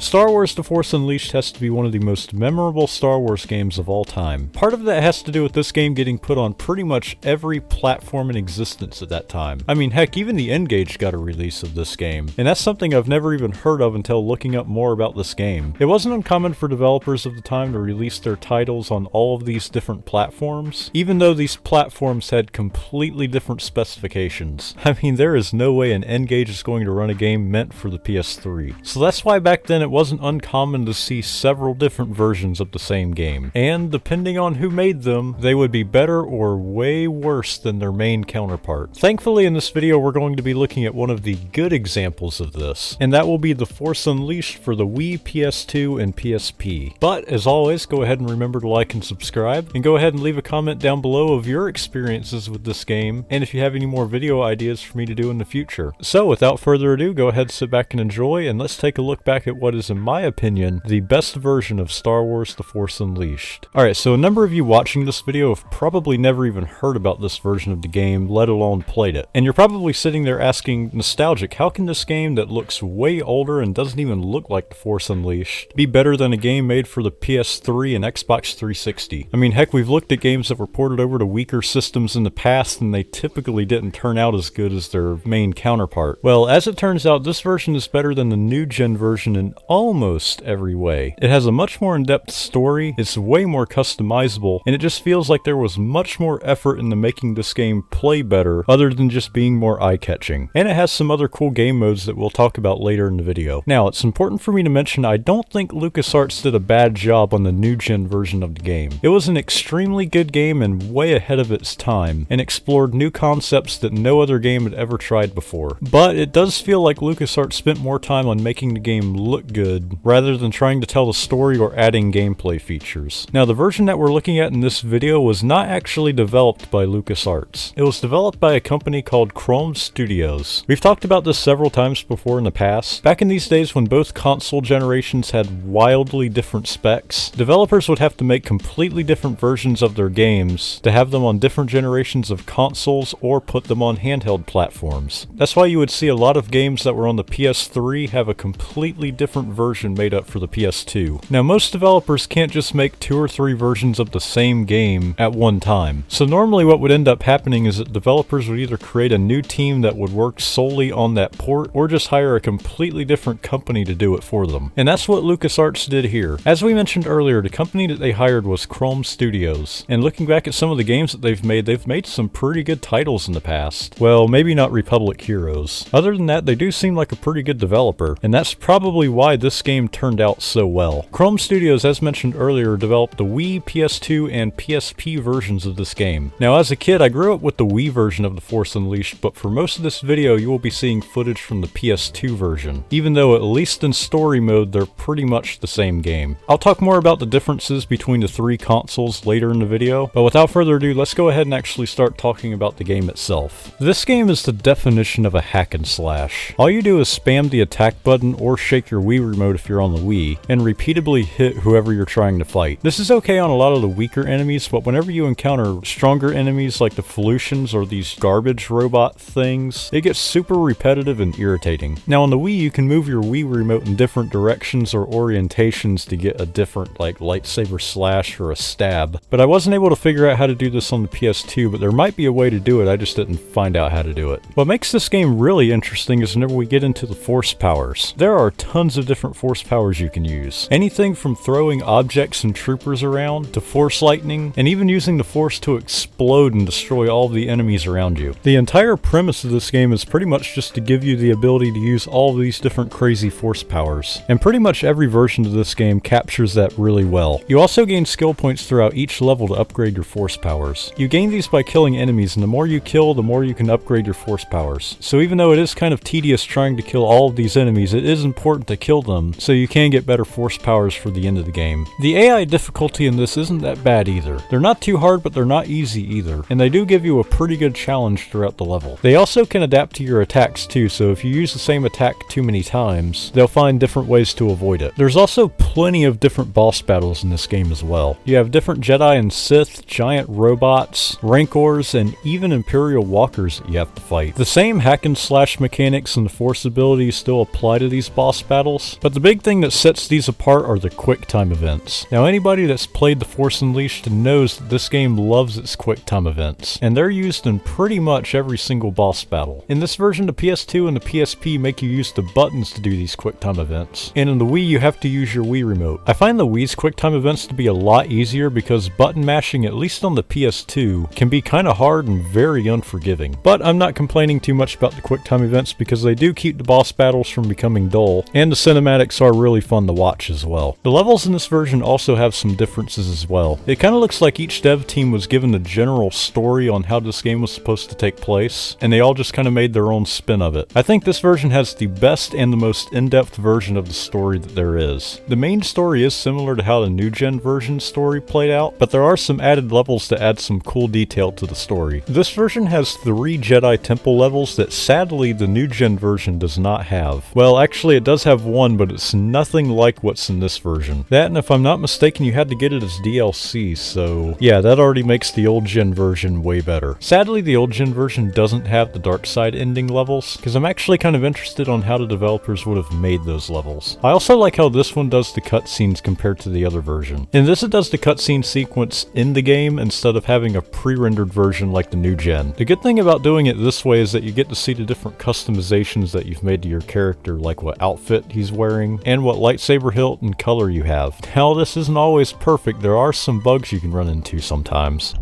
Star Wars The Force Unleashed has to be one of the most memorable Star Wars games of all time. Part of that has to do with this game getting put on pretty much every platform in existence at that time. I mean, heck, even the N-Gage got a release of this game, and that's something I've never even heard of until looking up more about this game. It wasn't uncommon for developers of the time to release their titles on all of these different platforms, even though these platforms had completely different specifications. I mean, there is no way an N-Gage is going to run a game meant for the PS3. So that's why back then it wasn't uncommon to see several different versions of the same game. And depending on who made them, they would be better or way worse than their main counterpart. Thankfully, in this video we're going to be looking at one of the good examples of this, and that will be The Force Unleashed for the Wii, PS2, and PSP. But as always, go ahead and remember to like and subscribe, and go ahead and leave a comment down below of your experiences with this game, and if you have any more video ideas for me to do in the future. So without further ado, go ahead, sit back and enjoy, and let's take a look back at what is, in my opinion, the best version of Star Wars The Force Unleashed. Alright, so a number of you watching this video have probably never even heard about this version of the game, let alone played it. And you're probably sitting there asking, nostalgic, how can this game that looks way older and doesn't even look like The Force Unleashed be better than a game made for the PS3 and Xbox 360? I mean, heck, we've looked at games that were ported over to weaker systems in the past and they typically didn't turn out as good as their main counterpart. Well, as it turns out, this version is better than the new gen version in almost every way. It has a much more in-depth story, it's way more customizable, and it just feels like there was much more effort into making this game play better other than just being more eye-catching. And it has some other cool game modes that we'll talk about later in the video. Now, it's important for me to mention I don't think LucasArts did a bad job on the new gen version of the game. It was an extremely good game and way ahead of its time, and explored new concepts that no other game had ever tried before. But it does feel like LucasArts spent more time on making the game look good rather than trying to tell the story or adding gameplay features. Now, the version that we're looking at in this video was not actually developed by LucasArts. It was developed by a company called Chrome Studios. We've talked about this several times before in the past. Back in these days when both console generations had wildly different specs, developers would have to make completely different versions of their games to have them on different generations of consoles or put them on handheld platforms. That's why you would see a lot of games that were on the PS3 have a completely different version made up for the PS2. Now, most developers can't just make 2 or 3 versions of the same game at one time. So normally what would end up happening is that developers would either create a new team that would work solely on that port or just hire a completely different company to do it for them. And that's what LucasArts did here. As we mentioned earlier, the company that they hired was Chrome Studios. And looking back at some of the games that they've made some pretty good titles in the past. Well, maybe not Republic Heroes. Other than that, they do seem like a pretty good developer, and that's probably why this game turned out so well. Chrome Studios, as mentioned earlier, developed the Wii, PS2, and PSP versions of this game. Now, as a kid, I grew up with the Wii version of The Force Unleashed, but for most of this video, you will be seeing footage from the PS2 version, even though at least in story mode, they're pretty much the same game. I'll talk more about the differences between the 3 consoles later in the video, but without further ado, let's go ahead and actually start talking about the game itself. This game is the definition of a hack and slash. All you do is spam the attack button or shake your Wii remote if you're on the Wii, and repeatedly hit whoever you're trying to fight. This is okay on a lot of the weaker enemies, but whenever you encounter stronger enemies like the Felucians or these garbage robot things, it gets super repetitive and irritating. Now on the Wii, you can move your Wii remote in different directions or orientations to get a different, like, lightsaber slash or a stab. But I wasn't able to figure out how to do this on the PS2, but there might be a way to do it, I just didn't find out how to do it. What makes this game really interesting is whenever we get into the force powers. There are tons of different force powers you can use. Anything from throwing objects and troopers around, to force lightning, and even using the force to explode and destroy all of the enemies around you. The entire premise of this game is pretty much just to give you the ability to use all of these different crazy force powers. And pretty much every version of this game captures that really well. You also gain skill points throughout each level to upgrade your force powers. You gain these by killing enemies, and the more you kill, the more you can upgrade your force powers. So even though it is kind of tedious trying to kill all of these enemies, it is important to kill them so you can get better force powers for the end of the game. The AI difficulty in this isn't that bad either. They're not too hard, but they're not easy either, and they do give you a pretty good challenge throughout the level. They also can adapt to your attacks too, so if you use the same attack too many times, they'll find different ways to avoid it. There's also plenty of different boss battles in this game as well. You have different Jedi and Sith, giant robots, Rancors, and even Imperial walkers that you have to fight. The same hack and slash mechanics and the force abilities still apply to these boss battles, levels. But the big thing that sets these apart are the quick time events. Now anybody that's played The Force Unleashed knows that this game loves its quick time events, and they're used in pretty much every single boss battle. In this version, the PS2 and the PSP make you use the buttons to do these quick time events, and in the Wii you have to use your Wii remote. I find the Wii's quick time events to be a lot easier because button mashing, at least on the PS2, can be kinda hard and very unforgiving. But I'm not complaining too much about the quick time events because they do keep the boss battles from becoming dull, and the cinematics are really fun to watch as well. The levels in this version also have some differences as well. It kinda looks like each dev team was given a general story on how this game was supposed to take place, and they all just kinda made their own spin of it. I think this version has the best and the most in-depth version of the story that there is. The main story is similar to how the new gen version story played out, but there are some added levels to add some cool detail to the story. This version has 3 Jedi Temple levels that sadly the new gen version does not have. Well, actually it does have one, but it's nothing like what's in this version. That, and if I'm not mistaken, you had to get it as DLC, so yeah, that already makes the old gen version way better. Sadly, the old gen version doesn't have the dark side ending levels, because I'm actually kind of interested on how the developers would have made those levels. I also like how this one does the cutscenes compared to the other version. In this, it does the cutscene sequence in the game instead of having a pre-rendered version like the new gen. The good thing about doing it this way is that you get to see the different customizations that you've made to your character, like what outfit he's wearing, and what lightsaber hilt and color you have. Now, this isn't always perfect. There are some bugs you can run into sometimes.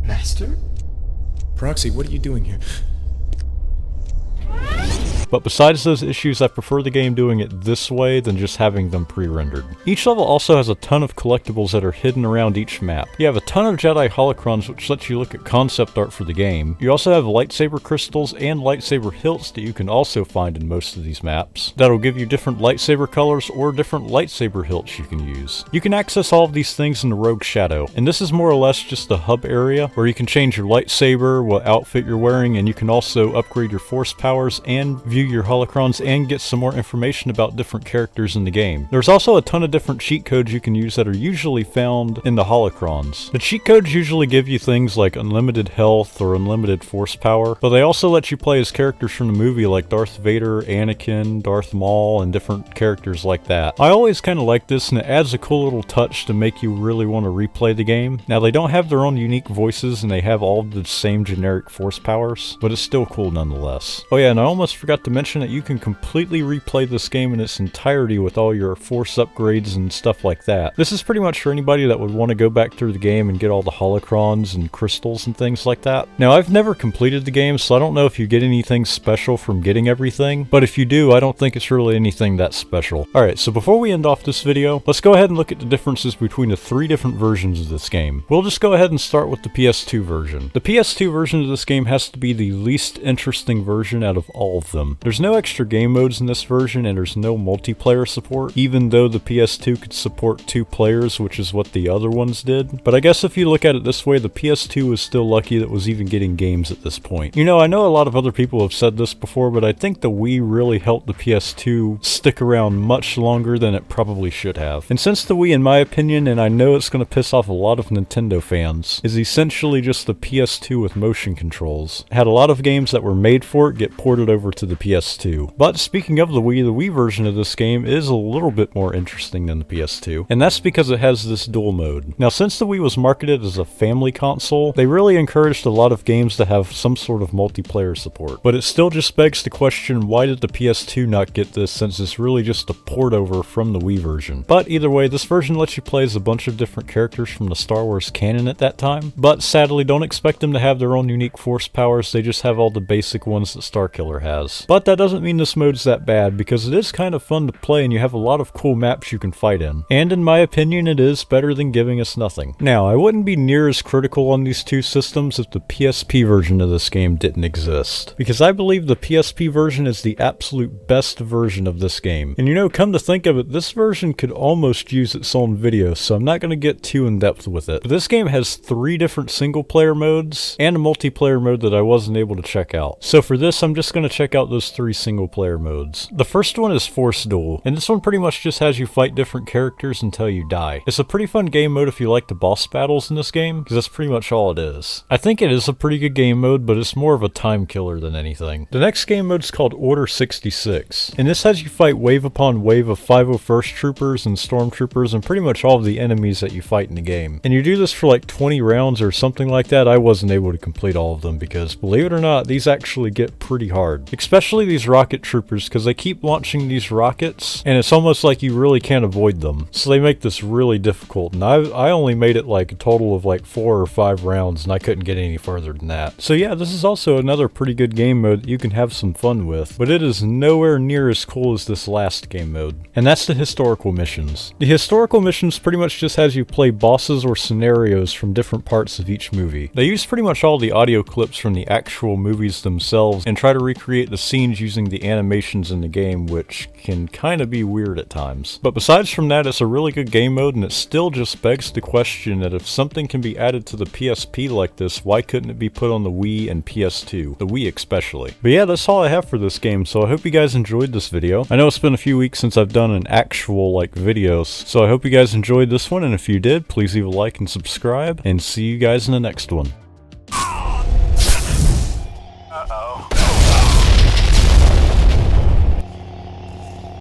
Master? Proxy, what are you doing here? But besides those issues, I prefer the game doing it this way than just having them pre-rendered. Each level also has a ton of collectibles that are hidden around each map. You have a ton of Jedi holocrons, which lets you look at concept art for the game. You also have lightsaber crystals and lightsaber hilts that you can also find in most of these maps. That'll give you different lightsaber colors or different lightsaber hilts you can use. You can access all of these things in the Rogue Shadow, and this is more or less just a hub area where you can change your lightsaber, what outfit you're wearing, and you can also upgrade your force powers and view your holocrons and get some more information about different characters in the game. There's also a ton of different cheat codes you can use that are usually found in the holocrons. The cheat codes usually give you things like unlimited health or unlimited force power, but they also let you play as characters from the movie like Darth Vader, Anakin, Darth Maul, and different characters like that. I always kind of like this, and it adds a cool little touch to make you really want to replay the game. Now, they don't have their own unique voices and they have all the same generic force powers, but it's still cool nonetheless. Oh yeah, and I almost forgot to mention that you can completely replay this game in its entirety with all your force upgrades and stuff like that. This is pretty much for anybody that would want to go back through the game and get all the holocrons and crystals and things like that. Now, I've never completed the game, so I don't know if you get anything special from getting everything, but if you do, I don't think it's really anything that special. Alright, so before we end off this video, let's go ahead and look at the differences between the 3 different versions of this game. We'll just go ahead and start with the PS2 version. The PS2 version of this game has to be the least interesting version out of all of them. There's no extra game modes in this version, and there's no multiplayer support, even though the PS2 could support 2 players, which is what the other ones did. But I guess if you look at it this way, the PS2 was still lucky that it was even getting games at this point. You know, I know a lot of other people have said this before, but I think the Wii really helped the PS2 stick around much longer than it probably should have. And since the Wii, in my opinion, and I know it's going to piss off a lot of Nintendo fans, is essentially just the PS2 with motion controls, had a lot of games that were made for it get ported over to the PS2. But speaking of the Wii version of this game is a little bit more interesting than the PS2, and that's because it has this dual mode. Now, since the Wii was marketed as a family console, they really encouraged a lot of games to have some sort of multiplayer support. But it still just begs the question, why did the PS2 not get this, since it's really just a port over from the Wii version? But either way, this version lets you play as a bunch of different characters from the Star Wars canon at that time, but sadly don't expect them to have their own unique force powers, they just have all the basic ones that Starkiller has. But that doesn't mean this mode's that bad, because it is kind of fun to play and you have a lot of cool maps you can fight in. And in my opinion, it is better than giving us nothing. Now, I wouldn't be near as critical on these 2 systems if the PSP version of this game didn't exist, because I believe the PSP version is the absolute best version of this game. And you know, come to think of it, this version could almost use its own video, so I'm not going to get too in depth with it. But this game has 3 different single player modes and a multiplayer mode that I wasn't able to check out. So for this, I'm just going to check out those those 3 single-player modes. The first one is Force Duel, and this one pretty much just has you fight different characters until you die. It's a pretty fun game mode if you like the boss battles in this game, because that's pretty much all it is. I think it is a pretty good game mode, but it's more of a time killer than anything. The next game mode is called Order 66, and this has you fight wave upon wave of 501st troopers and stormtroopers and pretty much all of the enemies that you fight in the game. And you do this for like 20 rounds or something like that. I wasn't able to complete all of them because, believe it or not, these actually get pretty hard. Especially these rocket troopers, because they keep launching these rockets, and it's almost like you really can't avoid them. So they make this really difficult, and I only made it like a total of like 4 or 5 rounds, and I couldn't get any further than that. So yeah, this is also another pretty good game mode that you can have some fun with, but it is nowhere near as cool as this last game mode. And that's the historical missions. The historical missions pretty much just has you play bosses or scenarios from different parts of each movie. They use pretty much all the audio clips from the actual movies themselves and try to recreate the scenes using the animations in the game, which can kind of be weird at times. But besides from that, it's a really good game mode, and it still just begs the question that if something can be added to the PSP like this, why couldn't it be put on the Wii and PS2? The Wii especially. But yeah, that's all I have for this game, so I hope you guys enjoyed this video. I know it's been a few weeks since I've done an actual like videos, so I hope you guys enjoyed this one, and if you did, please leave a like and subscribe, and see you guys in the next one.